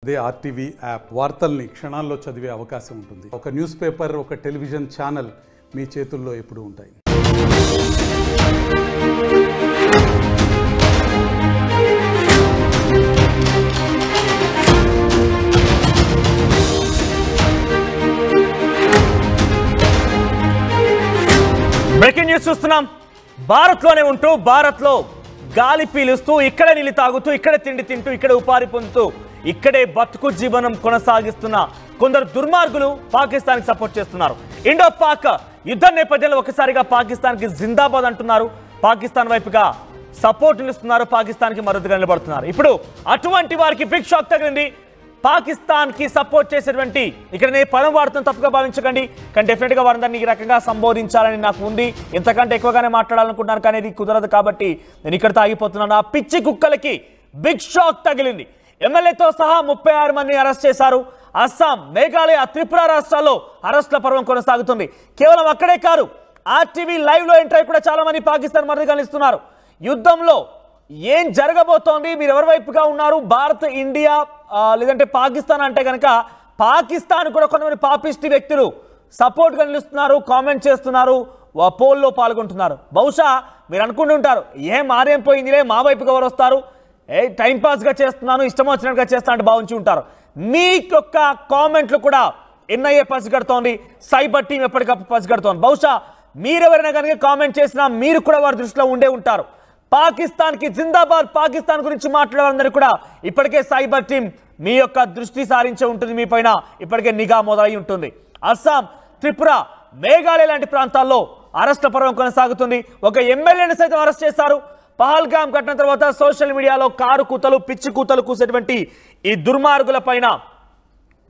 అదే RTV app వార్తల్ని క్షణాల్లో చదివే అవకాశం ఉంటుంది. ఒక న్యూస్ పేపర్, ఒక టెలివిజన్ ఛానల్ మీ చేతుల్లో ఎప్పుడూ ఉంటాయి. బ్రేకింగ్ న్యూస్ చూస్తున్నాం. భారత్లోనే ఉంటూ భారత్లో గాలి పీలుస్తూ ఇక్కడే నీళ్ళు తాగుతూ ఇక్కడే తిండి తింటూ ఇక్కడే ఉపాధి పొందుతూ ఇక్కడే బతుకు జీవనం కొనసాగిస్తున్న కొందరు దుర్మార్గులు పాకిస్తాన్కి సపోర్ట్ చేస్తున్నారు. ఇండో పాక్ యుద్ధ నేపథ్యంలో ఒకసారిగా పాకిస్తాన్కి జిందాబాద్ అంటున్నారు. పాకిస్తాన్ వైపుగా సపోర్ట్ నిలుస్తున్నారు. పాకిస్తాన్కి మద్దతుగా నిలబడుతున్నారు. ఇప్పుడు అటువంటి వారికి బిగ్ షాక్ తగిలింది. పాకిస్తాన్ కి సపోర్ట్ చేసేటువంటి ఇక్కడ నేను పదం వాడుతున్న తప్పుగా భావించకండి, కానీ డెఫినెట్ గా వారందరినీ ఈ రకంగా సంబోధించాలని నాకు ఉంది. ఇంతకంటే ఎక్కువగానే మాట్లాడాలనుకుంటున్నాను, కానీ ఇది కుదరదు కాబట్టి నేను ఇక్కడ ఆగిపోతున్నాను. ఆ పిచ్చి కుక్కలకి బిగ్ షాక్ తగిలింది. ఎమ్మెల్యేతో సహా 36 మందిని అరెస్ట్ చేశారు. అస్సాం, మేఘాలయ, త్రిపుర రాష్ట్రాల్లో అరెస్టుల పర్వం కొనసాగుతుంది. కేవలం అక్కడే కాదు, ఆర్టీవీ లైవ్ లో ఎంటర్ అయి కూడా చాలా మంది పాకిస్తాన్ మద్దతుగా నిలుస్తున్నారు. యుద్ధంలో ఏం జరగబోతోంది, మీరు ఎవరి వైపుగా ఉన్నారు, భారత్, ఇండియా లేదంటే పాకిస్తాన్ అంటే కనుక పాకిస్తాన్ కూడా కొంతమంది పాపిస్టి వ్యక్తులు సపోర్ట్గా నిలుస్తున్నారు, కామెంట్ చేస్తున్నారు, పోల్లో పాల్గొంటున్నారు. బహుశా మీరు అనుకుంటుంటారు, మారేం పోయిందిలే, మా వైపుగా ఎవరు వస్తారు, టైంపాస్గా చేస్తున్నాను, ఇష్టం వచ్చినట్టుగా చేస్తా అంటే భావించి ఉంటారు. మీ యొక్క కామెంట్లు కూడా ఎన్ఐఏ పసిగడుతోంది, సైబర్ టీం ఎప్పటికప్పుడు పసిగడుతోంది. బహుశా మీరెవరైనా కనుక కామెంట్ చేసినా మీరు కూడా వారి దృష్టిలో ఉండే ఉంటారు. పాకిస్తాన్కి జిందాబాద్, పాకిస్తాన్ గురించి మాట్లాడాలందరూ కూడా ఇప్పటికే సైబర్ టీం మీ యొక్క దృష్టి సారించే ఉంటుంది, మీ పైన ఇప్పటికే నిఘా మొదలై ఉంటుంది. అస్సాం, త్రిపుర, మేఘాలయ లాంటి ప్రాంతాల్లో అరెస్టుల పర్వం కొనసాగుతుంది. ఒక ఎమ్మెల్యేని సైతం అరెస్ట్ చేశారు. పహల్గామ్ ఘటన తర్వాత సోషల్ మీడియాలో కారు కూతలు, పిచ్చి కూతలు కూసేటువంటి ఈ దుర్మార్గుల పైన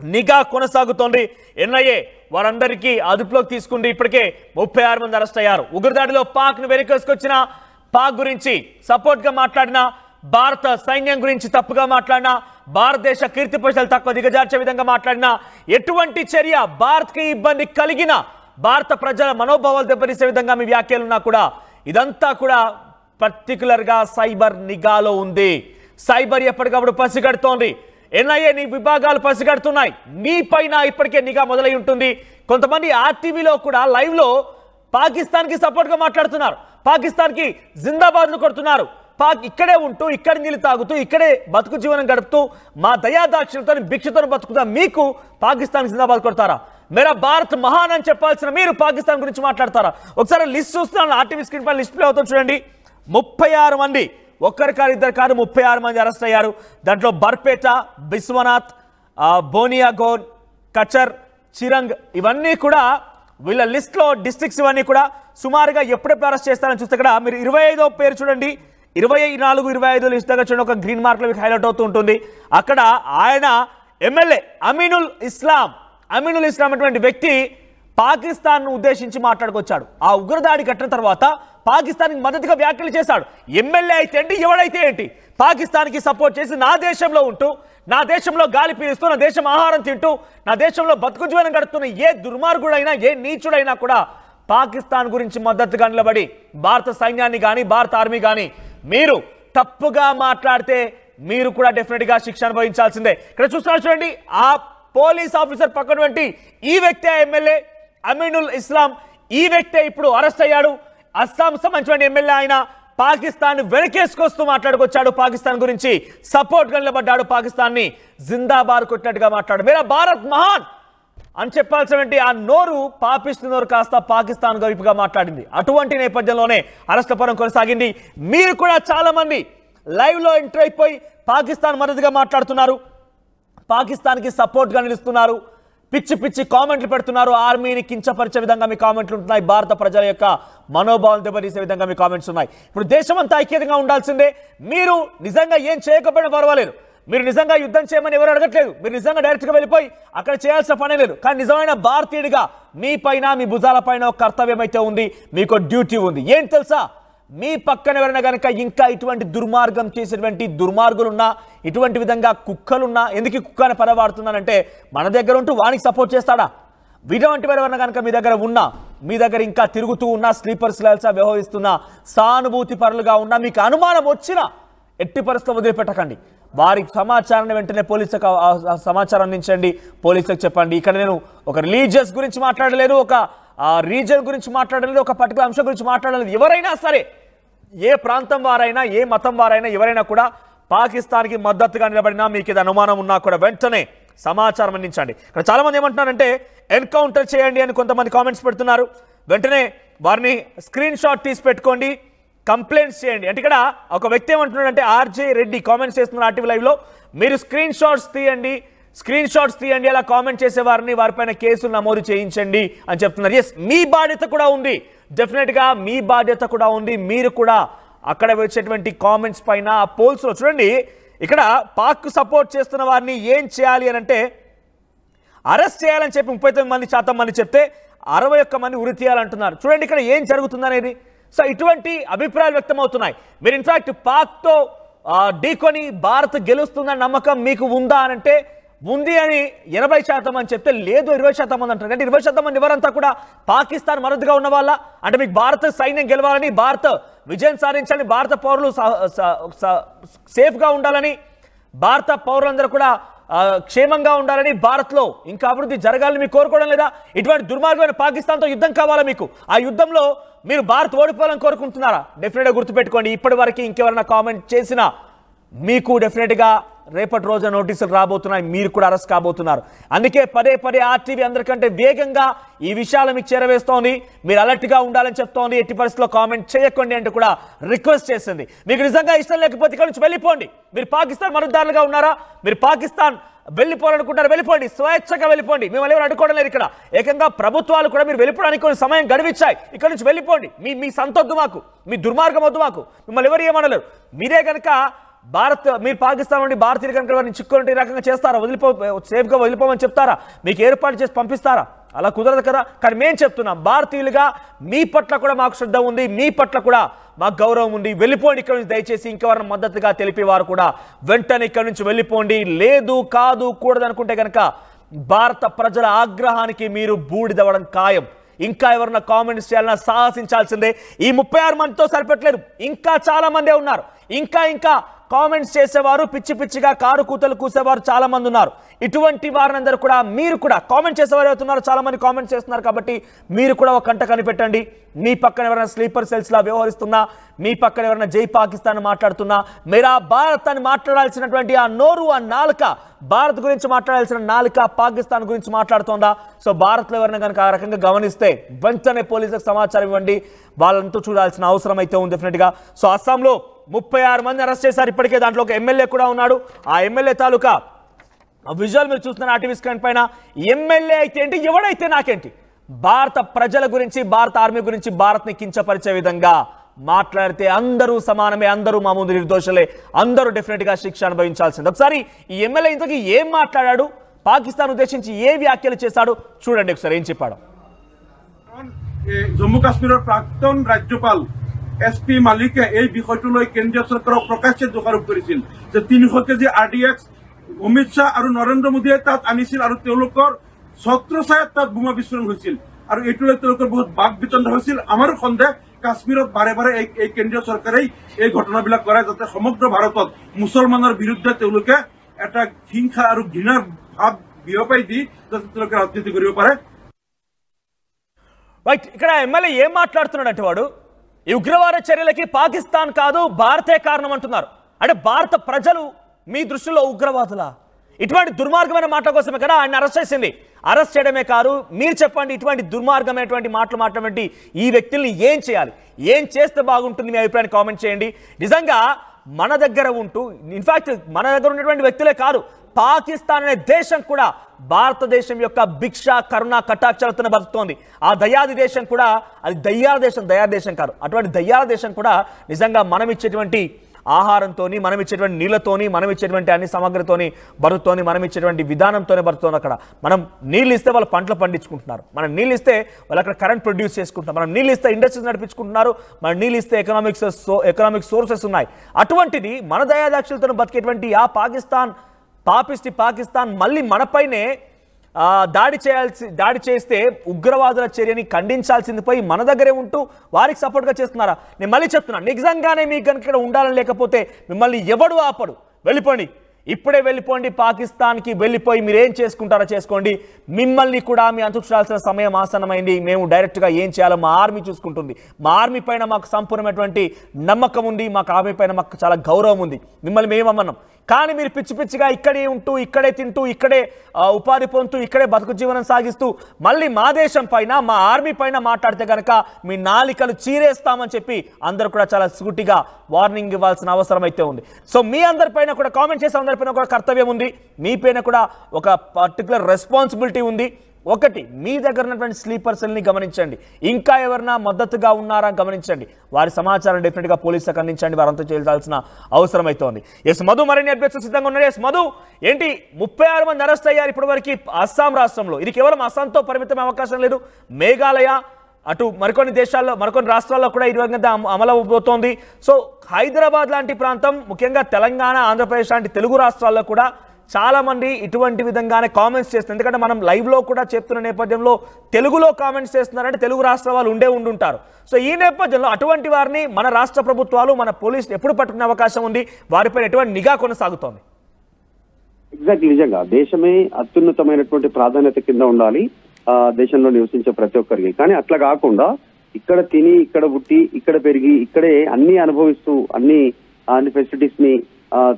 నిఘా కొనసాగుతోంది. ఎన్ఐఏ వారందరికీ అదుపులోకి తీసుకుంది. ఇప్పటికే 36 మంది అరెస్ట్ అయ్యారు. ఉగ్రదాడిలో పాక్ను వెనకేసుకొచ్చిన, పాక్ గురించి సపోర్ట్గా మాట్లాడినా, భారత సైన్యం గురించి తప్పుగా మాట్లాడినా, భారతదేశ కీర్తి ప్రజలు తక్కువ దిగజార్చే విధంగా మాట్లాడినా, ఎటువంటి చర్య భారత్కి ఇబ్బంది కలిగిన, భారత ప్రజల మనోభావాలు దెబ్బతీసే విధంగా మీ వ్యాఖ్యలున్నా కూడా ఇదంతా కూడా పర్టికులర్గా సైబర్ నిఘాలో ఉంది. సైబర్ ఎప్పటికప్పుడు పసిగడుతోంది. ఎన్ఐఏ విభాగాలు పసిగడుతున్నాయి. మీ పైన ఇప్పటికే నిఘా మొదలై ఉంటుంది. కొంతమంది ఆర్టీవీలో కూడా లైవ్లో పాకిస్తాన్కి సపోర్ట్గా మాట్లాడుతున్నారు, పాకిస్తాన్కి జిందాబాద్ను కొడుతున్నారు. పాక్ ఇక్కడే ఉంటూ ఇక్కడ నీళ్ళు తాగుతూ ఇక్కడే బతుకు జీవనం గడుపుతూ మా దయాదాక్షిణ్యంతో భిక్షతో బతుకుతా మీకు పాకిస్తాన్ జిందాబాద్ కొడతారా? మేరా భారత్ మహాన్ అని చెప్పాల్సిన మీరు పాకిస్తాన్ గురించి మాట్లాడతారా? ఒకసారి లిస్ట్ చూస్తున్నాను, ఆర్టీవీ స్క్రీన్ పైన లిస్ట్ ప్లే అవుతుంది చూడండి. 36 మంది, ఒక్కరి కారు ఇద్దరు కారు 36 మంది అరెస్ట్ అయ్యారు. దాంట్లో బర్పేట, బిస్వనాథ్, బోనియాగోన్, కచర్, చిరంగ్ ఇవన్నీ కూడా వీళ్ళ లిస్ట్లో డిస్ట్రిక్ట్స్ ఇవన్నీ కూడా సుమారుగా ఎప్పుడెప్పుడు అరెస్ట్ చేస్తారని చూస్తే ఇక్కడ మీరు 25వ పేరు చూడండి, 24, 25 లిస్ట్ దగ్గర చూడండి, ఒక గ్రీన్ మార్క్లో మీకు హైలైట్ అవుతూ ఉంటుంది. అక్కడ ఆయన ఎమ్మెల్యే అమీనుల్ ఇస్లాం అటువంటి వ్యక్తి పాకిస్తాన్ ఉద్దేశించి మాట్లాడుకొచ్చాడు. ఆ ఉగ్రదాడి ఘటన తర్వాత పాకిస్తాన్కి మద్దతుగా వ్యాఖ్యలు చేశాడు. ఎమ్మెల్యే అయితే ఏంటి, ఎవడైతే ఏంటి, పాకిస్తాన్కి సపోర్ట్ చేసి నా దేశంలో ఉంటూ, నా దేశంలో గాలి పీలుస్తూ, నా దేశం ఆహారం తింటూ, నా దేశంలో బతుకు జీవనం గడుపుతున్న ఏ దుర్మార్గుడైనా, ఏ నీచుడైనా కూడా పాకిస్తాన్ గురించి మద్దతుగా నిలబడి భారత సైన్యాన్ని కానీ, భారత ఆర్మీ కానీ మీరు తప్పుగా మాట్లాడితే మీరు కూడా డెఫినెట్గా శిక్ష అనుభవించాల్సిందే. ఇక్కడ చూస్తున్నారు చూడండి, ఆ పోలీస్ ఆఫీసర్ పక్కనటువంటి ఈ వ్యక్తి ఎమ్మెల్యే అమీనుల్ ఇస్లాం, ఈ వ్యక్తే ఇప్పుడు అరెస్ట్ అయ్యాడు. అస్సాం సంబంధించిన ఎమ్మెల్యే ఆయన పాకిస్తాన్ వెనకేసుకొస్తూ మాట్లాడుకొచ్చాడు, పాకిస్తాన్ గురించి సపోర్ట్గా నిలబడ్డాడు, పాకిస్తాన్ని జిందాబాద్ కొట్టినట్టుగా మాట్లాడు. మేరా భారత్ మహాన్ అని చెప్పాల్సినటువంటి ఆ నోరు, పాపిస్ట్ నోరు కాస్త పాకిస్తాన్ వైపుగా మాట్లాడింది. అటువంటి నేపథ్యంలోనే అరెస్టుల పర్వం కొనసాగింది. మీరు కూడా చాలా మంది లైవ్లో ఎంటర్ అయిపోయి పాకిస్తాన్ మద్దతుగా మాట్లాడుతున్నారు, పాకిస్తాన్కి సపోర్ట్గా నిలుస్తున్నారు, పిచ్చి పిచ్చి కామెంట్లు పెడుతున్నారు, ఆర్మీని కించపరిచే విధంగా మీ కామెంట్లు ఉంటున్నాయి, భారత ప్రజల యొక్క మనోభావం దెబ్బతీసే విధంగా మీ కామెంట్స్ ఉన్నాయి. ఇప్పుడు దేశమంతా ఐక్యతగా ఉండాల్సిందే. మీరు నిజంగా ఏం చేయకపోయినా పర్వాలేదు, మీరు నిజంగా యుద్ధం చేయమని ఎవరు అడగట్లేదు, మీరు నిజంగా డైరెక్ట్గా వెళ్ళిపోయి అక్కడ చేయాల్సిన పనే లేదు. కానీ నిజమైన భారతీయుడిగా మీ పైన, మీ భుజాల పైన ఒక కర్తవ్యం అయితే ఉంది, మీకు డ్యూటీ ఉంది. ఏం తెలుసా, మీ పక్కన ఎవరైనా కనుక ఇంకా ఇటువంటి దుర్మార్గం చేసేటువంటి దుర్మార్గులున్నా, ఇటువంటి విధంగా కుక్కలున్నా, ఎందుకు కుక్క అని పద వాడుతున్నానంటే మన దగ్గర ఉంటూ వానికి సపోర్ట్ చేస్తాడా? ఇటువంటి ఎవరైనా కనుక మీ దగ్గర ఉన్నా, మీ దగ్గర ఇంకా తిరుగుతూ ఉన్నా, స్లీపర్స్ లాగా వ్యవహరిస్తున్నా, సానుభూతి పరులుగా ఉన్నా, మీకు అనుమానం వచ్చినా ఎట్టి పరిస్థితుల్లో వదిలిపెట్టకండి. వారి సమాచారాన్ని వెంటనే పోలీసులకు సమాచారం అందించండి, పోలీసులకు చెప్పండి. ఇక్కడ నేను ఒక రిలీజియస్ గురించి మాట్లాడలేదు, ఒక రీజన్ గురించి మాట్లాడలేదు, ఒక పర్టికులర్ అంశం గురించి మాట్లాడలేదు. ఎవరైనా సరే, ఏ ప్రాంతం వారైనా, ఏ మతం వారైనా, ఎవరైనా కూడా పాకిస్తాన్కి మద్దతుగా నిలబడినా, మీకు ఇది అనుమానం ఉన్నా కూడా వెంటనే సమాచారం అందించండి. ఇక్కడ చాలా మంది ఏమంటున్నారంటే ఎన్కౌంటర్ చేయండి అని కొంతమంది కామెంట్స్ పెడుతున్నారు. వెంటనే వారిని స్క్రీన్ షాట్ తీసి పెట్టుకోండి, కంప్లైంట్స్ చేయండి. అంటే ఇక్కడ ఒక వ్యక్తి ఏమంటున్నాడంటే ఆర్జే రెడ్డి కామెంట్స్ చేస్తున్నారు ఆర్టీవీ లైవ్లో, మీరు స్క్రీన్ షాట్స్ తీయండి అలా కామెంట్ చేసే వారిపైన కేసులు నమోదు చేయించండి అని చెప్తున్నారు. ఎస్, మీ బాధ్యత కూడా ఉంది, డెఫినెట్గా మీ బాధ్యత కూడా ఉంది. మీరు కూడా అక్కడ వచ్చేటువంటి కామెంట్స్ పైన పోల్స్లో చూడండి, ఇక్కడ పాక్ సపోర్ట్ చేస్తున్న వారిని ఏం చేయాలి అని అంటే అరెస్ట్ చేయాలని చెప్పి 39% మంది చెప్తే 61 మంది ఉరి తీయాలంటున్నారు. చూడండి ఇక్కడ ఏం జరుగుతుందనేది. సో ఇటువంటి అభిప్రాయాలు వ్యక్తమవుతున్నాయి. మీరు ఇన్ఫాక్ట్ పాక్తో ఢీకొని భారత్ గెలుస్తుందన్న నమ్మకం మీకు ఉందా అని అంటే ఉంది అని 80% అని చెప్తే లేదు 20% మంది అంటారు. అంటే 20% మంది ఎవరంతా కూడా పాకిస్తాన్ మద్దతుగా ఉన్న వాళ్ళ, అంటే మీకు భారత సైన్యం గెలవాలని, భారత్ విజయం సాధించాలని, భారత పౌరులు సేఫ్గా ఉండాలని, భారత పౌరులందరూ కూడా క్షేమంగా ఉండాలని, భారత్లో ఇంకా అభివృద్ధి జరగాలని మీకు కోరుకోవడం లేదా? ఇటువంటి దుర్మార్గమైన పాకిస్తాన్తో యుద్ధం కావాలా మీకు? ఆ యుద్ధంలో మీరు భారత్ ఓడిపోవాలని కోరుకుంటున్నారా? డెఫినెట్గా గుర్తుపెట్టుకోండి, ఇప్పటి వరకు ఇంకెవరైనా కామెంట్ చేసినా మీకు డెఫినెట్గా రేపటి రోజున నోటీసులు రాబోతున్నాయి, మీరు కూడా అరెస్ట్ కాబోతున్నారు. అందుకే పదే ఆర్టీవీ అందరికంటే వేగంగా ఈ విషయాలు మీకు చేరవేస్తోంది. మీరు అలర్ట్గా ఉండాలని చెప్తోంది. ఎట్టి పరిస్థితుల్లో కామెంట్ చేయకండి అంటూ కూడా రిక్వెస్ట్ చేసింది. మీకు నిజంగా ఇష్టం లేకపోతే ఇక్కడ నుంచి వెళ్ళిపోండి. మీరు పాకిస్తాన్ మద్దతుదారులుగా ఉన్నారా? మీరు పాకిస్తాన్ వెళ్ళిపోవాలనుకుంటారు, వెళ్ళిపోండి, స్వేచ్ఛగా వెళ్ళిపోండి. మిమ్మల్ని ఎవరు అడ్డుకోవడం లేదు. ఇక్కడ ఏకంగా ప్రభుత్వాలు కూడా మీరు వెళ్ళిపోవడానికి కొన్ని సమయం గడివిచ్చాయి. ఇక్కడ నుంచి వెళ్ళిపోండి. మీ సంతొద్దు మాకు, మీ దుర్మార్గం వద్దు మాకు, మిమ్మల్ని ఎవరు ఏమనలేరు. మీరే కనుక మీరు పాకిస్తాన్ నుండి భారతీయులు కనుక వారిని చిక్కుకుంటే ఈ రకంగా చేస్తారా? సేఫ్గా వదిలిపోమని చెప్తారా? మీకు ఏర్పాటు చేసి పంపిస్తారా? అలా కుదరదు కదా. కానీ మేము చెప్తున్నాం, భారతీయులుగా మీ పట్ల కూడా మాకు శ్రద్ధ ఉంది, మీ పట్ల కూడా మాకు గౌరవం ఉంది. వెళ్ళిపోండి ఇక్కడ నుంచి, దయచేసి. ఇంకెవరైనా మద్దతుగా తెలిపేవారు కూడా వెంటనే ఇక్కడ నుంచి వెళ్ళిపోండి. లేదు, కాదు, కూడదు అనుకుంటే కనుక భారత ప్రజల ఆగ్రహానికి మీరు బూడిదవ్వడం ఖాయం. ఇంకా ఎవరన్నా కామెంట్స్ చేయాలన్నా సాహసించాల్సిందే. ఈ 36 మందితో సరిపెట్టలేదు, ఇంకా చాలా మందే ఉన్నారు. ఇంకా కామెంట్స్ చేసేవారు, పిచ్చిగా కారు కూతలు కూసేవారు చాలా మంది ఉన్నారు. ఇటువంటి వారినందరూ కూడా మీరు కూడా కామెంట్ చేసేవారు అవుతున్నారు. చాలా మంది కామెంట్స్ చేస్తున్నారు కాబట్టి మీరు కూడా ఒక కంట కనిపెట్టండి. మీ పక్కన ఎవరైనా స్లీపర్ సెల్స్ లా వ్యవహరిస్తున్నా, మీ పక్కన ఎవరైనా జై పాకిస్తాన్ మాట్లాడుతున్నా, మీరా భారత్ అని మాట్లాడాల్సినటువంటి ఆ నోరు, ఆ నాలుక, భారత్ గురించి మాట్లాడాల్సిన నాలుక పాకిస్తాన్ గురించి మాట్లాడుతోందా? సో భారత్లో ఎవరైనా కనుక ఆ రకంగా గమనిస్తే వెంటనే పోలీసులకు సమాచారం ఇవ్వండి. వాళ్ళంతా చూడాల్సిన అవసరం అయితే ఉంది డెఫినెట్గా. సో అస్సాంలో 36 మంది అరెస్ట్ చేశారు ఇప్పటికే. దాంట్లో ఒక ఎమ్మెల్యే కూడా ఉన్నాడు. ఆ ఎమ్మెల్యే తాలూకా విజువల్ మీరు చూస్తున్నారు ఆర్టీవీ స్క్రీన్ పైన. ఎమ్మెల్యే అయితే ఏంటి, ఎవడైతే నాకేంటి, భారత ప్రజల గురించి, భారత ఆర్మీ గురించి, భారత్ని కించపరిచే విధంగా మాట్లాడితే అందరూ సమానమే, అందరూ మా ముందు నిర్దోషులే, అందరూ డెఫినెట్గా శిక్ష అనుభవించాల్సింది. ఒకసారి ఈ ఎమ్మెల్యే ఇంతకీ ఏం మాట్లాడాడు, పాకిస్తాన్ ఉద్దేశించి ఏ వ్యాఖ్యలు చేశాడు చూడండి ఒకసారి ఏం చెప్పాడు. জম্মু কাশ্মীৰৰ প্ৰাক্তন ৰাজ্যপাল SP মালিকে এই বিষয়টোলৈ কেন্দ্ৰীয় চৰকাৰক প্ৰকাশ্যে দোষাৰোপ কৰিছিল যে 300 কেজি RDX অমিত শ্বাহ আৰু নৰেন্দ্ৰ মোদীয়ে তাত আনিছিল আৰু তেওঁলোকৰ ছত্ৰছায়াত তাত বোমা বিস্ফোৰণ হৈছিল আৰু এইটোলৈ তেওঁলোকৰ বহুত বাক বিতণ্ডা হৈছিল। আমাৰো সন্দেহ কাশ্মীৰত বাৰে এই কেন্দ্ৰীয় চৰকাৰে এই ঘটনাবিলাক কৰে যাতে সমগ্ৰ ভাৰতত মুছলমানৰ বিৰুদ্ধে তেওঁলোকে এটা হিংসা আৰু ঘৃণাৰ ভাৱ বিয়পাই দি যাতে তেওঁলোকে ৰাজনীতি কৰিব পাৰে। రైట్, ఇక్కడ ఎమ్మెల్యే ఏం మాట్లాడుతున్నాడంటే వాడు ఈ ఉగ్రవాద చర్యలకి పాకిస్తాన్ కాదు భారతే కారణం అంటున్నారు. అంటే భారత ప్రజలు మీ దృష్టిలో ఉగ్రవాదులా? ఇటువంటి దుర్మార్గమైన మాటల కోసమే కదా ఆయన అరెస్ట్ చేసింది. అరెస్ట్ చేయడమే కాదు, మీరు చెప్పండి ఇటువంటి దుర్మార్గమైనటువంటి మాటలు మాట్లాడేటువంటి ఈ వ్యక్తుల్ని ఏం చేయాలి, ఏం చేస్తే బాగుంటుంది, మీ అభిప్రాయాన్ని కామెంట్ చేయండి. నిజంగా మన దగ్గర ఉంటూ, ఇన్ఫాక్ట్ మన దగ్గర ఉన్నటువంటి వ్యక్తులే కాదు, పాకిస్తాన్ అనే దేశం కూడా భారతదేశం యొక్క భిక్ష కరుణ కటాక్షాలతో బతుకుతోంది. ఆ దయాది దేశం కూడా అది దయ్యాల దేశం కాదు. అటువంటి దయ్యాల దేశం కూడా నిజంగా మనం ఇచ్చేటువంటి ఆహారంతో, మనం ఇచ్చేటువంటి నీళ్లతోని, మనం ఇచ్చేటువంటి అన్ని సామగ్రితోని బతుకుతోని, మనం ఇచ్చేటువంటి విధానంతోనే బతుకుతోంది. అక్కడ మనం నీళ్ళు ఇస్తే వాళ్ళు పంటలు పండించుకుంటున్నారు, మనం నీళ్ళు ఇస్తే వాళ్ళు అక్కడ కరెంట్ ప్రొడ్యూస్ చేసుకుంటున్నారు, మనం నీళ్ళు ఇస్తే ఇండస్ట్రీస్ నడిపించుకుంటున్నారు, మనం నీళ్ళు ఇస్తే ఎకనామిక్ సోర్సెస్ ఉన్నాయి. అటువంటిది మన దయాదాక్షులతో బతికేటువంటి ఆ పాపిస్టి పాకిస్తాన్ మళ్ళీ మనపైనే దాడి చేస్తే ఉగ్రవాదుల చర్యని ఖండించాల్సింది పోయి మన దగ్గరే ఉంటూ వారికి సపోర్ట్గా చేస్తున్నారా? నేను మళ్ళీ చెప్తున్నాను, నిజంగానే మీకు కనుక ఇక్కడ ఉండాలని లేకపోతే మిమ్మల్ని ఎవడు ఆపడు, వెళ్ళిపోండి. ఇప్పుడే వెళ్ళిపోండి, పాకిస్తాన్కి వెళ్ళిపోయి మీరేం చేసుకుంటారో చేసుకోండి, మిమ్మల్ని కూడా మీ అంతుక్షాల్సిన సమయం ఆసన్నమైంది, మేము డైరెక్ట్గా ఏం చేయాలో మా ఆర్మీ చూసుకుంటుంది, మా ఆర్మీ పైన మాకు సంపూర్ణమైనటువంటి నమ్మకం ఉంది, మాకు ఆర్మీ పైన మాకు చాలా గౌరవం ఉంది, మిమ్మల్ని మేమన్నాం. కానీ మీరు పిచ్చి పిచ్చిగా ఇక్కడే ఉంటూ, ఇక్కడే తింటూ, ఇక్కడే ఉపాధి పొందుతూ, ఇక్కడే బతుకు జీవనం సాగిస్తూ మళ్ళీ మా దేశం పైన, మా ఆర్మీ పైన మాట్లాడితే కనుక మీ నాలికలు చీరేస్తామని చెప్పి అందరూ కూడా చాలా సూటిగా వార్నింగ్ ఇవ్వాల్సిన అవసరం అయితే ఉంది. సో మీ అందరిపైన కూడా, కామెంట్ చేసే అందరిపైన కూడా కర్తవ్యం ఉంది, మీ పైన కూడా ఒక పర్టికులర్ రెస్పాన్సిబిలిటీ ఉంది. ఒకటి, మీ దగ్గర ఉన్నటువంటి స్లీపర్ సెల్ని గమనించండి, ఇంకా ఎవరైనా మద్దతుగా ఉన్నారా గమనించండి, వారి సమాచారం డెఫినెట్గా పోలీసులకు అందించండి, వారంతా చేయాల్సిన అవసరం అయితే ఉంది. ఎస్ మధు మరిన్ని అభ్యర్థులు సిద్ధంగా ఉన్నారు. ఎస్ మధు, ఏంటి 36 మంది అరెస్ట్ అయ్యారు ఇప్పటివరకు అస్సాం రాష్ట్రంలో, ఇది కేవలం అస్సాంతో పరిమితమైన అవకాశం లేదు, మేఘాలయ అటు మరికొన్ని దేశాల్లో, మరికొన్ని రాష్ట్రాల్లో కూడా ఈ విధంగా అమలు అవబోతోంది. సో హైదరాబాద్ లాంటి ప్రాంతం, ముఖ్యంగా తెలంగాణ, ఆంధ్రప్రదేశ్ లాంటి తెలుగు రాష్ట్రాల్లో కూడా చాలా మంది ఇటువంటి విధంగానే కామెంట్స్ చేస్తున్నారు. ఎందుకంటే మనం లైవ్లో కూడా చెప్తున్న నేపథ్యంలో తెలుగులో కామెంట్స్ చేస్తున్నారంటే తెలుగు రాష్ట్ర వాళ్ళు ఉండుంటారు. సో ఈ నేపథ్యంలో అటువంటి వారిని మన రాష్ట్ర ప్రభుత్వాలు, మన పోలీసులు ఎప్పుడు పట్టుకునే అవకాశం ఉంది, వారిపైన ఎటువంటి నిఘా కొనసాగుతోంది? ఎగ్జాక్ట్లీ, నిజంగా దేశమే అత్యున్నతమైనటువంటి ప్రాధాన్యత కింద ఉండాలి దేశంలో నివసించే ప్రతి ఒక్కరికి. కానీ అట్లా కాకుండా ఇక్కడ తిని, ఇక్కడ పుట్టి, ఇక్కడ పెరిగి, ఇక్కడే అన్ని అనుభవిస్తూ అన్ని ఫెసిలిటీస్ ని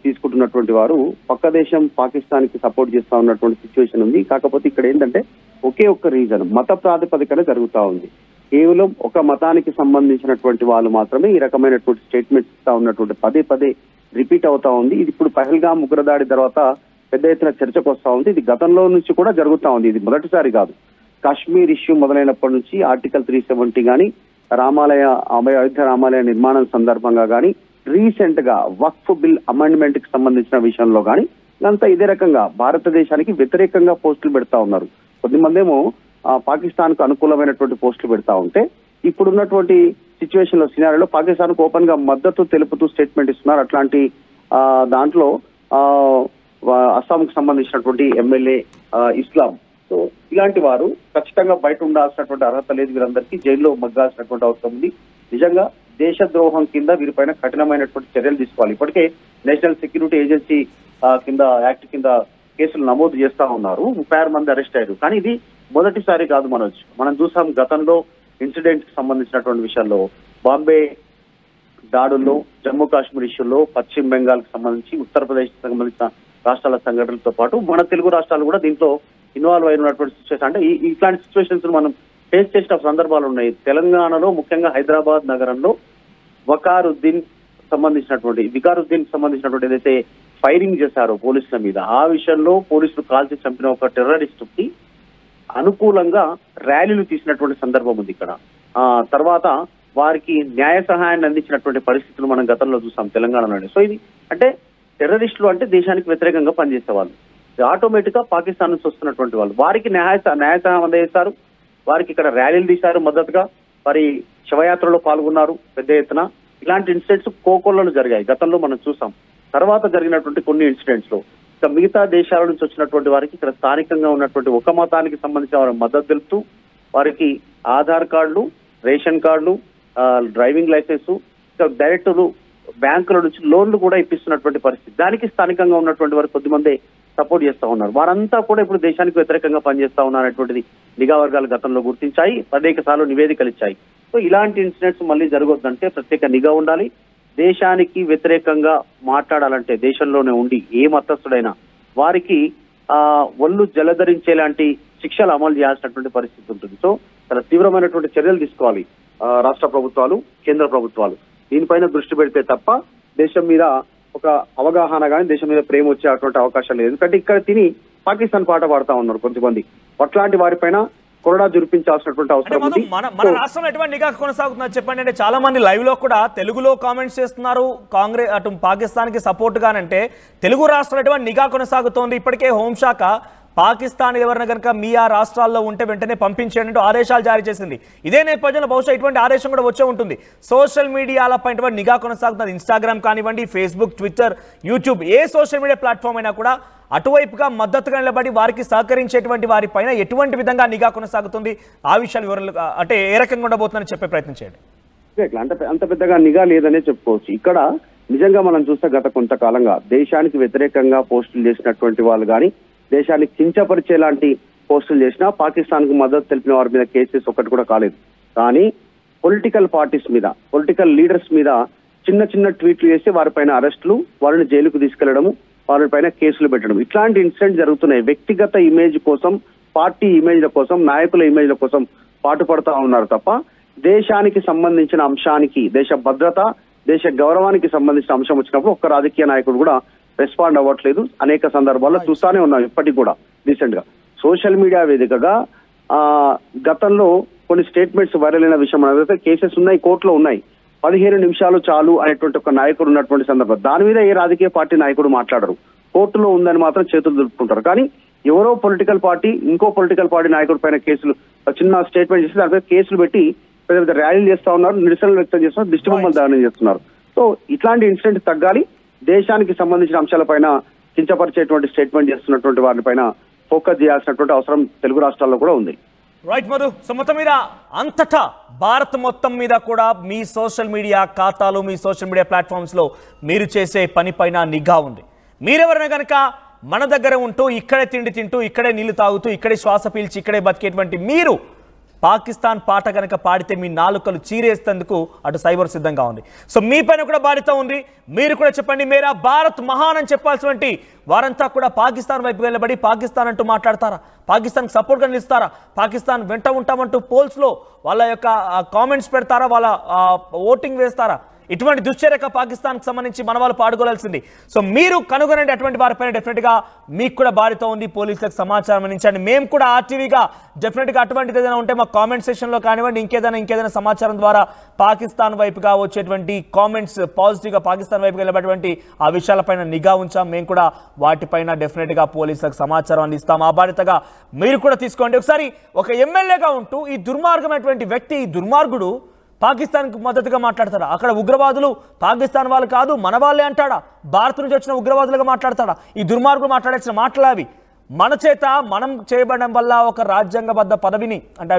తీసుకుంటున్నటువంటి వారు పక్క దేశం పాకిస్తాన్ కి సపోర్ట్ చేస్తా ఉన్నటువంటి సిచ్యువేషన్ ఉంది. కాకపోతే ఇక్కడ ఏంటంటే ఒకే ఒక్క రీజన్, మత ప్రాతిపదికన జరుగుతా ఉంది. కేవలం ఒక మతానికి సంబంధించినటువంటి వాళ్ళు మాత్రమే ఈ రకమైనటువంటి స్టేట్మెంట్స్ ఇస్తా ఉన్నటువంటి పదే పదే రిపీట్ అవుతా ఉంది. ఇది ఇప్పుడు పహల్గామ్ ఉగ్రదాడి తర్వాత పెద్ద ఎత్తున చర్చకు వస్తా ఉంది. ఇది గతంలో నుంచి కూడా జరుగుతా ఉంది, ఇది మొదటిసారి కాదు. కాశ్మీర్ ఇష్యూ మొదలైనప్పటి నుంచి ఆర్టికల్ 370 కానీ, అయోధ్య రామాలయ నిర్మాణం సందర్భంగా కానీ, రీసెంట్ గా వక్ఫ్ బిల్ అమెండ్మెంట్ కి సంబంధించిన విషయంలో కానీ అంతా ఇదే రకంగా భారతదేశానికి వ్యతిరేకంగా పోస్టులు పెడతా ఉన్నారు. కొద్దిమంది ఏమో పాకిస్తాన్ కు అనుకూలమైనటువంటి పోస్టులు పెడతా ఉంటే, ఇప్పుడున్నటువంటి సిచ్యువేషన్ లో సినారియోలో పాకిస్తాన్ కు ఓపెన్ గా మద్దతు తెలుపుతూ స్టేట్మెంట్ ఇస్తున్నారు. అట్లాంటి దాంట్లో అస్సాంకు సంబంధించినటువంటి ఎమ్మెల్యే ఇస్లాం. సో ఇలాంటి వారు ఖచ్చితంగా బయట ఉండాల్సినటువంటి అర్హత లేదు, వీరందరికీ జైల్లో మగ్గాల్సినటువంటి అవసరం ఉంది. నిజంగా దేశద్రోహం కింద వీరిపైన కఠినమైనటువంటి చర్యలు తీసుకోవాలి. ఇప్పటికే నేషనల్ సెక్యూరిటీ ఏజెన్సీ కింద యాక్ట్ కింద కేసులు నమోదు చేస్తా ఉన్నారు. 36 మంది అరెస్ట్ అయ్యారు. కానీ ఇది మొదటిసారి కాదు మనోజ్, మనం చూసాం గతంలో ఇన్సిడెంట్ కి సంబంధించినటువంటి విషయాల్లో, బాంబే దాడుల్లో, జమ్మూ కాశ్మీర్ ఇష్యూలో, పశ్చిమ బెంగాల్ కి సంబంధించి, ఉత్తరప్రదేశ్ కి సంబంధించిన రాష్ట్రాల సంఘటనలతో పాటు మన తెలుగు రాష్ట్రాలు కూడా దీంట్లో ఇన్వాల్వ్ అయినటువంటి సిచ్యువేషన్. అంటే ఇట్లాంటి సిచ్యువేషన్స్ మనం ఫేస్ చేసిన సందర్భాలు ఉన్నాయి. తెలంగాణలో ముఖ్యంగా హైదరాబాద్ నగరంలో వికారుద్దీన్ సంబంధించినటువంటి ఏదైతే ఫైరింగ్ చేశారో పోలీసుల మీద, ఆ విషయంలో పోలీసులు కాల్చి చంపిన ఒక టెర్రరిస్ట్ కి అనుకూలంగా ర్యాలీలు తీసినటువంటి సందర్భం ఉంది ఇక్కడ. తర్వాత వారికి న్యాయ సహాయాన్ని అందించినటువంటి పరిస్థితులు మనం గతంలో చూసాం తెలంగాణలోనే. సో ఇది అంటే టెర్రరిస్టులు అంటే దేశానికి వ్యతిరేకంగా పనిచేసే వాళ్ళు, ఆటోమేటిక్ గా పాకిస్తాన్ నుంచి వస్తున్నటువంటి వాళ్ళు, వారికి న్యాయ సహాయం అందజేస్తారు. వారికి ఇక్కడ ర్యాలీలు తీశారు మద్దతుగా, వారి శవయాత్రలో పాల్గొన్నారు పెద్ద ఎత్తున. ఇలాంటి ఇన్సిడెంట్స్ కోకొల్లలో జరిగాయి, గతంలో మనం చూసాం. తర్వాత జరిగినటువంటి కొన్ని ఇన్సిడెంట్స్ లో ఇక మిగతా దేశాల నుంచి వచ్చినటువంటి వారికి ఇక్కడ స్థానికంగా ఉన్నటువంటి ఒక మతానికి సంబంధించిన వారి మద్దతు తెలుపుతూ వారికి ఆధార్ కార్డులు, రేషన్ కార్డులు, డ్రైవింగ్ లైసెన్స్, ఇక డైరెక్ట్ బ్యాంకుల నుంచి లోన్లు కూడా ఇప్పిస్తున్నటువంటి పరిస్థితి. దానికి స్థానికంగా ఉన్నటువంటి వారు కొద్దిమంది సపోర్ట్ చేస్తా ఉన్నారు. వారంతా కూడా ఇప్పుడు దేశానికి వ్యతిరేకంగా పనిచేస్తా ఉన్నారనేటువంటిది నిఘా వర్గాలు గతంలో గుర్తించాయి, అనేక సార్లు నివేదికలు ఇచ్చాయి. సో ఇలాంటి ఇన్సిడెంట్స్ మళ్ళీ జరగొద్దంటే ప్రత్యేక నిఘా ఉండాలి. దేశానికి వ్యతిరేకంగా మాట్లాడాలంటే దేశంలోనే ఉండి ఏ మతస్థుడైనా వారికి ఒళ్ళు జలధరించేలాంటి శిక్షలు అమలు చేయాల్సినటువంటి పరిస్థితి ఉంటుంది. సో చాలా తీవ్రమైనటువంటి చర్యలు తీసుకోవాలి రాష్ట్ర ప్రభుత్వాలు, కేంద్ర ప్రభుత్వాలు. దీనిపైన దృష్టి పెడితే తప్ప దేశం మీద ఒక అవగాహన కానీ, దేశం మీద ప్రేమ వచ్చేటువంటి అవకాశం లేదు. ఎందుకంటే ఇక్కడ తిని పాకిస్తాన్ పాట పాడుతా ఉన్నారు కొంతమంది. అట్లాంటి వారిపైన కొరడా జురిపించాల్సినటువంటి అవసరం ఉంది. మన రాష్ట్రంలో ఎటువంటి నిఘా కొనసాగుతున్నారు చెప్పండి. అంటే చాలా మంది లైవ్ లో కూడా తెలుగులో కామెంట్స్ చేస్తున్నారు, కాంగ్రెస్ అటు పాకిస్తాన్ కి సపోర్ట్ గానంటే తెలుగు రాష్ట్రంలో ఎటువంటి నిఘా కొనసాగుతోంది. ఇప్పటికే హోంశాఖ పాకిస్తాన్ ఎవరైనా కనుక మీ ఆ రాష్ట్రాల్లో ఉంటే వెంటనే పంపించేటట్టు ఆదేశాలు జారీ చేసింది. ఇదే నేపథ్యంలో బహుశా ఇటువంటి ఆదేశం కూడా వచ్చే ఉంటుంది. సోషల్ మీడియాలపై నిఘా కొనసాగుతుంది. ఇన్స్టాగ్రామ్ కానివ్వండి, ఫేస్బుక్, ట్విట్టర్, యూట్యూబ్, ఏ సోషల్ మీడియా ప్లాట్ఫామ్ అయినా కూడా అటువైపుగా మద్దతుగా నిలబడి వారికి సహకరించేటువంటి వారి పైన ఎటువంటి విధంగా నిఘా కొనసాగుతుంది, ఆ విషయాలు వివరాలు అంటే ఏ రకంగా ఉండబోతుందని చెప్పే ప్రయత్నం చేయండి. అంత పెద్దగా నిఘా లేదనే చెప్పుకోవచ్చు. ఇక్కడ నిజంగా మనం చూస్తే గత కొంతకాలంగా దేశానికి వ్యతిరేకంగా పోస్టులు చేసినటువంటి వాళ్ళు కానీ, దేశాన్ని కించపరిచే లాంటి పోస్టులు చేసినా పాకిస్తాన్ కు మద్దతు తెలిపిన వారి మీద కేసెస్ ఒకటి కూడా కాలేదు. కానీ పొలిటికల్ పార్టీస్ మీద, పొలిటికల్ లీడర్స్ మీద చిన్న చిన్న ట్వీట్లు చేసి వారిపైన అరెస్టులు, వారిని జైలుకు తీసుకెళ్లడము, వారిపైన కేసులు పెట్టడం, ఇట్లాంటి ఇన్సిడెంట్ జరుగుతున్నాయి. వ్యక్తిగత ఇమేజ్ కోసం, పార్టీ ఇమేజ్ల కోసం, నాయకుల ఇమేజ్ల కోసం పాటుపడతా ఉన్నారు తప్ప దేశానికి సంబంధించిన అంశానికి, దేశ భద్రత, దేశ గౌరవానికి సంబంధించిన అంశం వచ్చినప్పుడు ఒక్క రాజకీయ నాయకుడు కూడా రెస్పాండ్ అవ్వట్లేదు. అనేక సందర్భాల్లో చూస్తానే ఉన్నాం. ఇప్పటికి కూడా రీసెంట్ గా సోషల్ మీడియా వేదికగా గతంలో కొన్ని స్టేట్మెంట్స్ వైరల్ అయిన విషయం అయితే కేసెస్ ఉన్నాయి, కోర్టులో ఉన్నాయి. 15 నిమిషాలు చాలు అనేటువంటి ఒక నాయకుడు ఉన్నటువంటి సందర్భం. దాని మీద ఏ రాజకీయ పార్టీ నాయకుడు మాట్లాడరు. కోర్టులో ఉందని మాత్రం చేతులు దులుపుకుంటారు. కానీ ఎవరో పొలిటికల్ పార్టీ ఇంకో పొలిటికల్ పార్టీ నాయకుడి పైన కేసులు, చిన్న స్టేట్మెంట్ చేసి దానిపై కేసులు పెట్టి పెద్ద పెద్ద ర్యాలీలు చేస్తా ఉన్నారు, నిరసనలు వ్యక్తం చేస్తున్నారు, దిష్టి బొమ్మలు దానం చేస్తున్నారు. సో ఇట్లాంటి ఇన్సిడెంట్ తగ్గాలి. దేశానికి సంబంధించిన అంశాలపైన కించపరిచేటువంటి స్టేట్మెంట్ చేస్తున్నటువంటి వారిపైన ఫోకస్ చేయాల్సినటువంటి అవసరం తెలుగు రాష్ట్రాల్లో కూడా ఉంది. రైట్ మధు. సో మొత్తం మీద అంతటా భారత్ మొత్తం మీద కూడా మీ సోషల్ మీడియా ఖాతాలు, మీ సోషల్ మీడియా ప్లాట్ఫామ్స్లో మీరు చేసే పని పైన నిఘా ఉంది. మీరెవరైనా కనుక మన దగ్గర ఉంటూ ఇక్కడే తిండి తింటూ, ఇక్కడే నీళ్లు తాగుతూ, ఇక్కడే శ్వాస పీల్చి, ఇక్కడే బతికేటువంటి మీరు పాకిస్తాన్ పాట కనుక పాడితే మీ నాలుకలు చీరేస్తేందుకు అటు సైబర్ సిద్ధంగా ఉంది. సో మీ పైన కూడా బాధ్యత ఉంది. మీరు కూడా చెప్పండి, మేరా భారత్ మహాన్ అని చెప్పాల్సినటువంటి వారంతా కూడా పాకిస్తాన్ వైపు వెళ్ళబడి పాకిస్తాన్ అంటూ మాట్లాడతారా? పాకిస్తాన్కి సపోర్ట్గా నిలుస్తారా? పాకిస్తాన్ వెంట ఉంటామంటూ పోల్స్లో వాళ్ళ యొక్క కామెంట్స్ పెడతారా? వాళ్ళ ఓటింగ్ వేస్తారా? ఇటువంటి దుశ్చర్యక పాకిస్తాన్కి సంబంధించి మన వాళ్ళు పాడుకోవాల్సింది. సో మీరు కనుగొనండి అటువంటి వారిపైన. డెఫినెట్గా మీకు కూడా బాధ్యత ఉంది. పోలీసులకు సమాచారం అందించండి. మేము కూడా ఆర్టీవీగా డెఫినెట్గా అటువంటిది ఏదైనా ఉంటే మా కామెంట్ సెక్షన్లో కానివ్వండి, ఇంకేదైనా సమాచారం ద్వారా పాకిస్తాన్ వైపుగా వచ్చేటువంటి కామెంట్స్ పాజిటివ్గా పాకిస్తాన్ వైపుగా వెళ్ళబడేటువంటి ఆ విషయాలపైన నిఘా ఉంచాం. మేము కూడా వాటిపైన డెఫినెట్గా పోలీసులకు సమాచారం అందిస్తాం. ఆ బాధ్యతగా మీరు కూడా తీసుకోండి. ఒకసారి ఒక ఎమ్మెల్యేగా ఉంటూ ఈ దుర్మార్గమైనటువంటి వ్యక్తి, ఈ దుర్మార్గుడు పాకిస్తాన్కి మద్దతుగా మాట్లాడతాడా? అక్కడ ఉగ్రవాదులు పాకిస్తాన్ వాళ్ళు కాదు మన వాళ్ళే అంటాడా? భారత్ నుంచి వచ్చిన ఉగ్రవాదులుగా మాట్లాడతాడా? ఈ దుర్మార్గులు మాట్లాడాల్సిన మాటలు అవి. మన చేత మనం చేయబడడం వల్ల ఒక రాజ్యాంగబద్ధ పదవిని, అంటే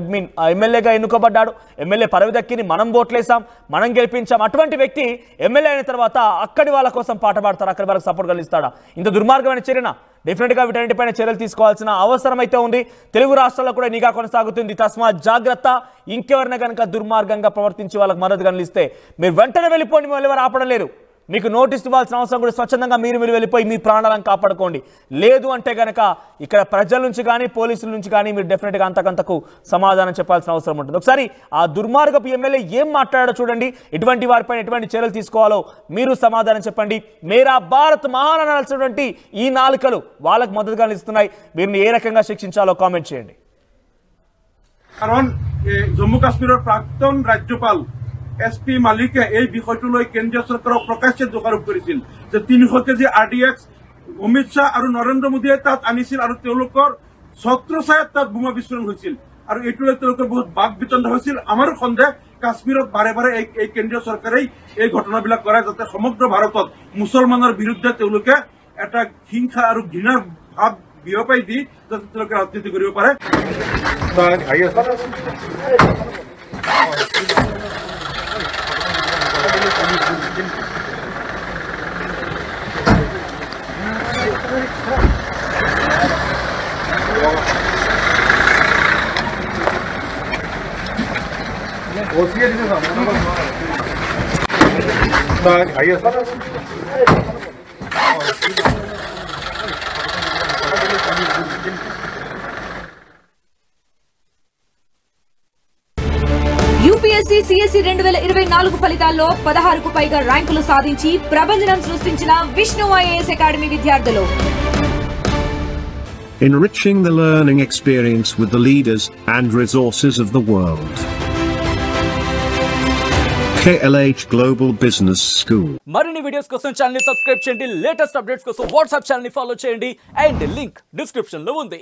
ఎమ్మెల్యేగా ఎన్నుకోబడ్డాడు, ఎమ్మెల్యే పదవి దక్కిని మనం ఓట్లేసాం, మనం గెలిపించాం. అటువంటి వ్యక్తి ఎమ్మెల్యే అయిన తర్వాత అక్కడి వాళ్ళ కోసం పాట పాడతాడు, అక్కడి వాళ్ళకి సపోర్ట్ కలిగిస్తాడా? ఇంత దుర్మార్గమైన చర్యన డెఫినెట్గా వీటన్నిటిపైన చర్యలు తీసుకోవాల్సిన అవసరం అయితే ఉంది. తెలుగు రాష్ట్రాల్లో కూడా నిఘా కొనసాగుతుంది. తస్మాత్ జాగ్రత్త. ఇంకెవరైనా కనుక దుర్మార్గంగా ప్రవర్తించి వాళ్ళకి మద్దతు కనిపిస్తే మీరు వెంటనే వెళ్ళిపోండి. మిమ్మల్ని ఎవరు ఆపడం లేరు. మీకు నోటీస్ ఇవ్వాల్సిన అవసరం కూడా స్వచ్ఛందంగా మీరు వెళ్ళిపోయి మీ ప్రాణాలను కాపాడుకోండి. లేదు అంటే కనుక ఇక్కడ ప్రజల నుంచి కానీ పోలీసుల నుంచి కానీ మీరు డెఫినెట్గా అంతకంతకు సమాధానం చెప్పాల్సిన అవసరం ఉంటుంది. ఒకసారి ఆ దుర్మార్గపు ఎమ్మెల్యే ఏం మాట్లాడాడో చూడండి. ఇటువంటి వారిపైన ఎటువంటి చర్యలు తీసుకోవాలో మీరు సమాధానం చెప్పండి. మేరా భారత్ మహాన్ అనాల్సినటువంటి ఈ నాలుకలు వాళ్ళకు మద్దతుగా నిలుస్తున్నాయి. వీరిని ఏ రకంగా శిక్షించాలో కామెంట్ చేయండి. জম্মু কাশ্মীৰৰ প্ৰাক্তন ৰাজ্যপাল SP মালিকে এই বিষয়টোলৈ কেন্দ্ৰীয় চৰকাৰক প্ৰকাশ্যে দোষাৰোপ কৰিছিল যে 300 কেজি RDX অমিত শ্বাহ আৰু নৰেন্দ্ৰ মোদীয়ে তাত আনিছিল আৰু তেওঁলোকৰ ছত্ৰছায়াত তাত বোমা বিস্ফোৰণ হৈছিল আৰু এইটোলৈ তেওঁলোকৰ বহুত বাক বিতণ্ডা হৈছিল। আমাৰো সন্দেহ কাশ্মীৰত বাৰে বাৰে এই কেন্দ্ৰীয় চৰকাৰেই এই ঘটনাবিলাক কৰে যাতে সমগ্ৰ ভাৰতত মুছলমানৰ বিৰুদ্ধে তেওঁলোকে এটা হিংসা আৰু ঘৃণাৰ ভাৱ বিয়পাই দি যাতে তেওঁলোকে ৰাজনীতি কৰিব পাৰে। యూపీఎస్సీ సిఎస్సి 2024 ఫలితాల్లో 16కు పైగా ర్యాంకులు సాధించి ప్రభంజనం సృష్టించిన విష్ణు ఐఏఎస్ అకాడమీ విద్యార్థులు. Enriching the learning experience with the leaders and resources of the world. KLH Global Business School. మరిన్ని వీడియోస్ కోసం ఛానల్ ని సబ్స్క్రైబ్ చేయండి. లేటెస్ట్ అప్డేట్స్ కోసం వాట్సాప్ ఛానల్ ని ఫాలో చేయండి. అండ్ లింక్ డిస్క్రిప్షన్ లో ఉంది.